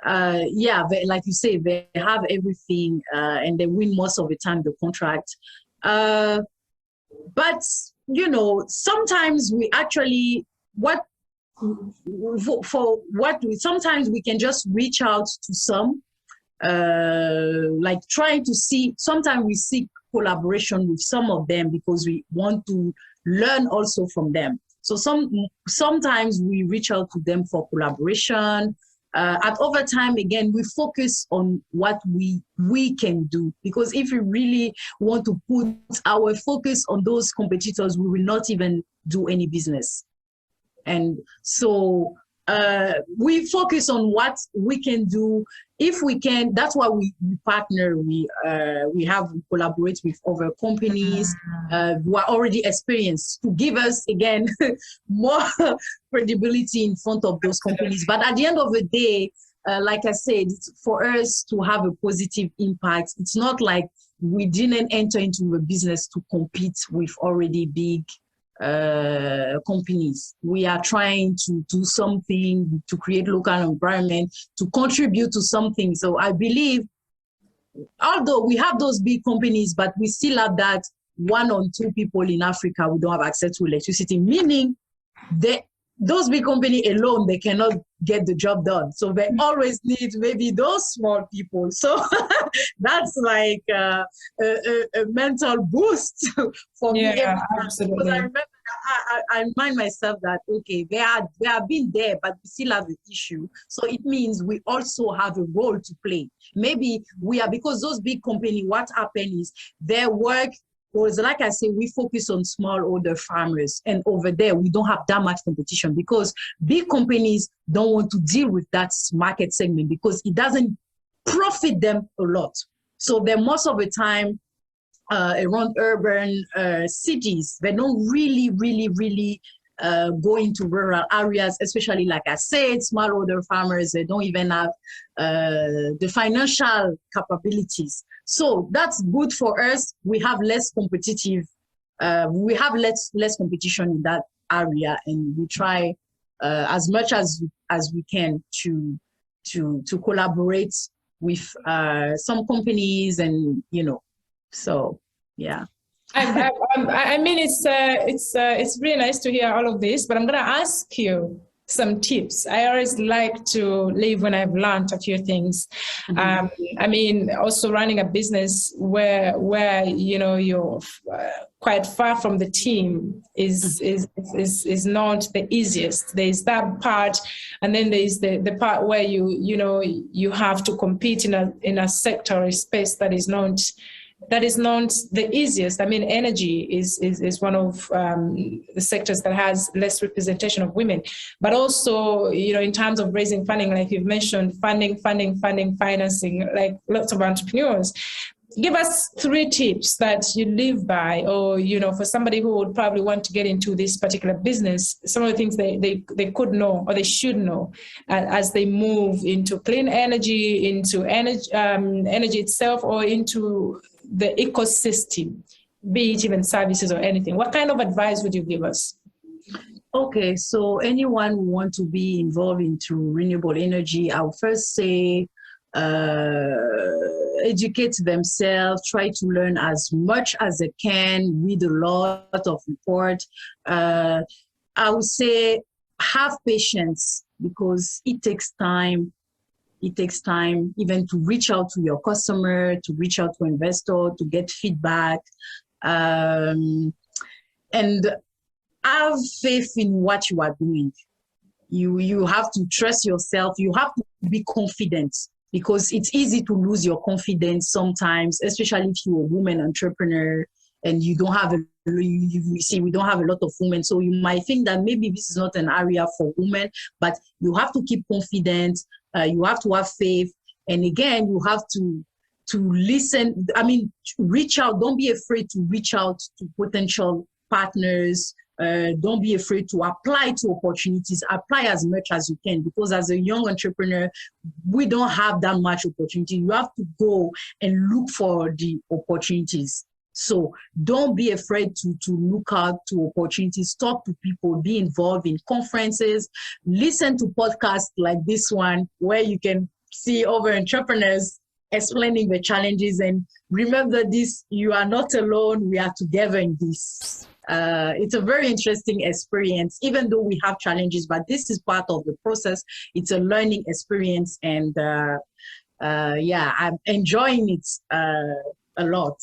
like you say, they have everything and they win most of the time the contract. But you know, sometimes we actually sometimes we can just reach out to some, like trying to see. Sometimes we seek collaboration with some of them because we want to learn also from them. So sometimes we reach out to them for collaboration. At over time, again, we focus on what we can do, because if we really want to put our focus on those competitors, we will not even do any business. And so we focus on what we can do. If we can, that's why we partner. We collaborate with other companies who are already experienced to give us, again, more credibility in front of those companies. But at the end of the day, like I said, for us to have a positive impact, it's not like we didn't enter into a business to compete with already big companies. We are trying to do something to create local environment, to contribute to something. So I believe, although we have those big companies, but we still have that 1 or 2 people in Africa who don't have access to electricity, meaning that those big companies alone, they cannot get the job done. So they always need maybe those small people. So that's like a mental boost for me. Absolutely. Because I remember, I remind myself that, okay, they have been there, but we still have an issue. So it means we also have a role to play. Maybe because those big companies, what happened is their work was, like I say, we focus on smallholder farmers, and over there we don't have that much competition because big companies don't want to deal with that market segment because it doesn't profit them a lot. So they're most of the time around urban cities. They don't really go into rural areas, especially, like I said, smallholder farmers. They don't even have the financial capabilities. So that's good for us. We have less competitive. We have less competition in that area, and we try as much as we can to collaborate with some companies, and so yeah. I mean, it's really nice to hear all of this, but I'm going to ask you some tips. I always like to leave when I've learned a few things. I mean, also running a business where you're quite far from the team is not the easiest. There's that part, and then there's the part where you have to compete in a sector or space that is not the easiest. I mean, energy is one of the sectors that has less representation of women. But also, in terms of raising funding, like you've mentioned, funding, financing, like lots of entrepreneurs. Give us 3 tips that you live by, or, for somebody who would probably want to get into this particular business, some of the things they could know or they should know as they move into clean energy, into energy itself, or into the ecosystem, be it even services or anything. What kind of advice would you give us? Okay, so anyone who wants to be involved into renewable energy, I would first say educate themselves, try to learn as much as they can, read a lot of reports. I would say have patience, because it takes time. It takes time even to reach out to your customer, to reach out to investor, to get feedback, and have faith in what you are doing. You have to trust yourself. You have to be confident, because it's easy to lose your confidence sometimes, especially if you're a woman entrepreneur. and you don't have you see, we don't have a lot of women. So you might think that maybe this is not an area for women, but you have to keep confident. You have to have faith. And again, you have to listen. I mean, reach out. Don't be afraid to reach out to potential partners. Don't be afraid to apply to opportunities. Apply as much as you can, because as a young entrepreneur, we don't have that much opportunity. You have to go and look for the opportunities. So don't be afraid to look out to opportunities, talk to people, be involved in conferences, listen to podcasts like this one, where you can see other entrepreneurs explaining the challenges. And remember this, you are not alone, we are together in this. It's a very interesting experience, even though we have challenges, but this is part of the process. It's a learning experience, and yeah, I'm enjoying it a lot.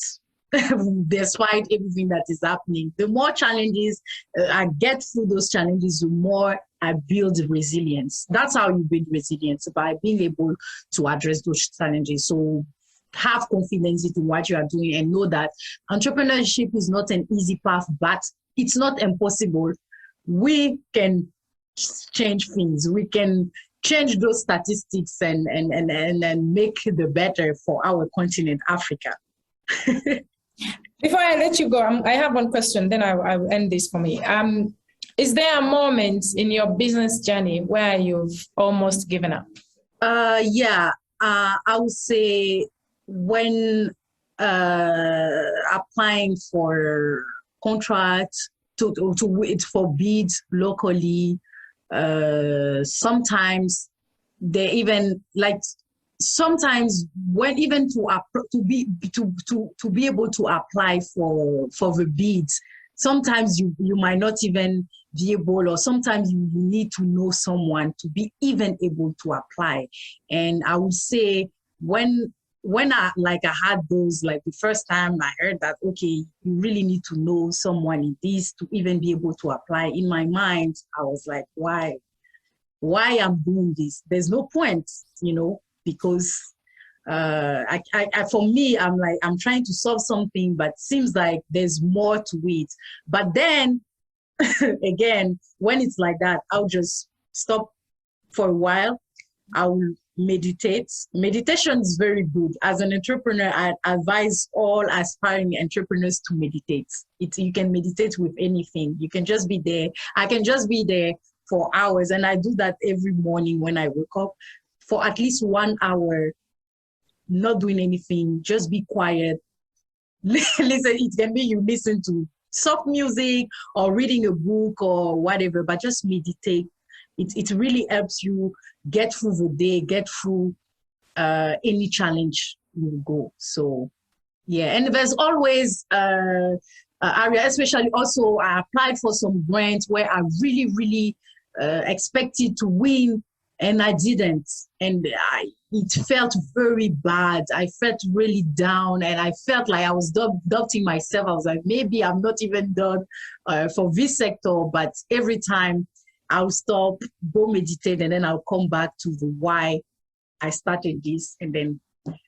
Despite everything that is happening, the more challenges I get through those challenges, the more I build resilience. That's how you build resilience, by being able to address those challenges. So have confidence in what you are doing, and know that entrepreneurship is not an easy path, but it's not impossible. We can change things. We can change those statistics and make the better for our continent, Africa. Before I let you go, I have one question, then I'll end this for me. Is there a moment in your business journey where you've almost given up? Yeah, I would say when applying for contracts for bids locally, sometimes they even like. Sometimes when even to be able to apply for the bids, sometimes you might not even be able, or sometimes you need to know someone to be even able to apply. And I would say when I had those, like the first time I heard that, okay, you really need to know someone in this to even be able to apply, in my mind I was like, why I'm doing this? There's no point, because for me, I'm trying to solve something, but seems like there's more to it. But then again, when it's like that, I'll just stop for a while. I will meditate. Meditation is very good. As an entrepreneur, I advise all aspiring entrepreneurs to meditate. You can meditate with anything. You can just be there. I can just be there for hours, and I do that every morning when I wake up, for at least 1 hour, not doing anything, just be quiet. Listen, it can be you listen to soft music or reading a book or whatever, but just meditate. It really helps you get through the day, get through any challenge you go. So yeah, and there's always area, especially also I applied for some grants where I really, really expected to win, and I didn't. And it felt very bad. I felt really down, and I felt like I was doubting myself. I was like, maybe I'm not even done for this sector. But every time I'll stop, go meditate, and then I'll come back to the why I started this, and then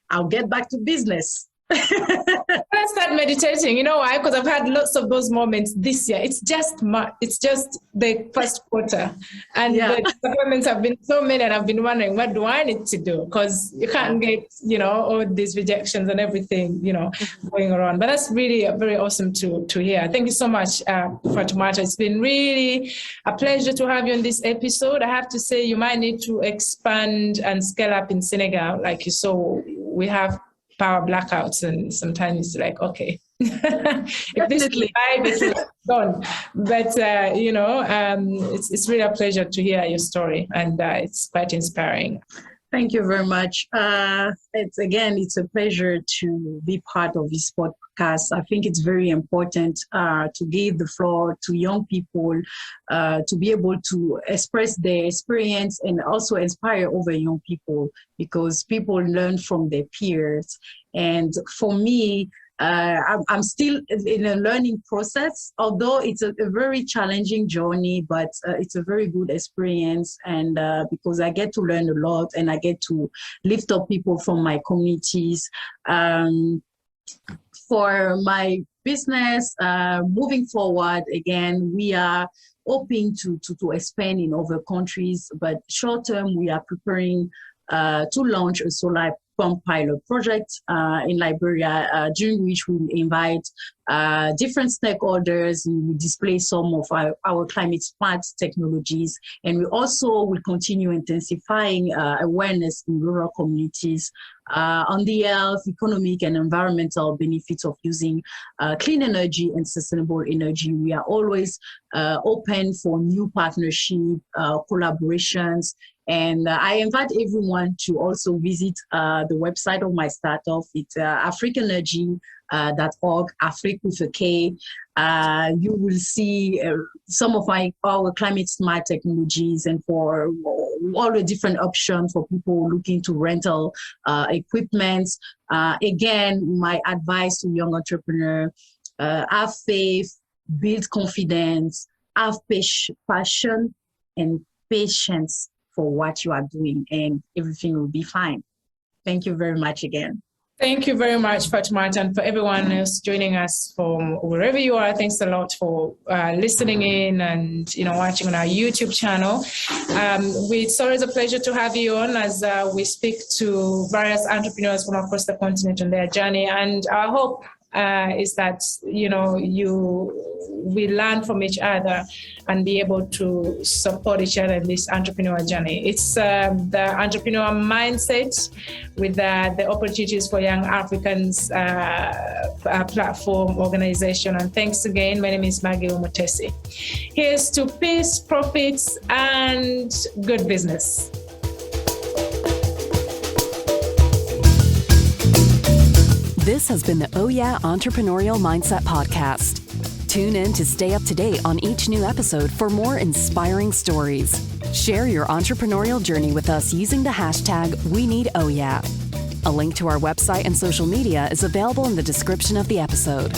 I'll get back to business. I start meditating. You know why? Because I've had lots of those moments this year. It's just the first quarter, and the disappointments have been so many, and I've been wondering, what do I need to do? Because you can't get, all these rejections and everything, going around. But that's really very awesome to hear. Thank you so much, Fatoumata. It's been really a pleasure to have you on this episode. I have to say, you might need to expand and scale up in Senegal, like you saw. We have power blackouts, and sometimes it's like, okay, if this is live, it's gone. But it's really a pleasure to hear your story, and it's quite inspiring. Thank you very much. It's a pleasure to be part of this podcast. I think it's very important to give the floor to young people to be able to express their experience and also inspire other young people, because people learn from their peers. And for me, I'm still in a learning process, although it's a very challenging journey, but it's a very good experience. And because I get to learn a lot, and I get to lift up people from my communities. For my business. Moving forward, again, we are hoping to expand in other countries, but short term, we are preparing to launch a solar pump pilot project in Liberia, during which we invite different stakeholders and we display some of our climate smart technologies. And we also will continue intensifying awareness in rural communities on the health, economic, and environmental benefits of using clean energy and sustainable energy. We are always open for new partnership, collaborations. And I invite everyone to also visit the website of my startup. It's Afrik'Energy.org, Afrik with a K. You will see some of our climate smart technologies and for all the different options for people looking to rental equipment. Again, my advice to young entrepreneurs, have faith, build confidence, have passion and patience for what you are doing, and everything will be fine. Thank you very much again. Thank you very much, Fatoumata, and for everyone else joining us from wherever you are. Thanks a lot for listening in and watching on our YouTube channel. It's always a pleasure to have you on as we speak to various entrepreneurs from across the continent on their journey. And our hope is that we learn from each other and be able to support each other in this entrepreneurial journey. It's the entrepreneur mindset with the opportunities for young Africans platform organization. And thanks again. My name is Maggie Mutesi. Here's to peace, profits, and good business. This has been the OYA Entrepreneurial Mindset Podcast. Tune in to stay up to date on each new episode for more inspiring stories. Share your entrepreneurial journey with us using the hashtag #WeNeedOYA. A link to our website and social media is available in the description of the episode.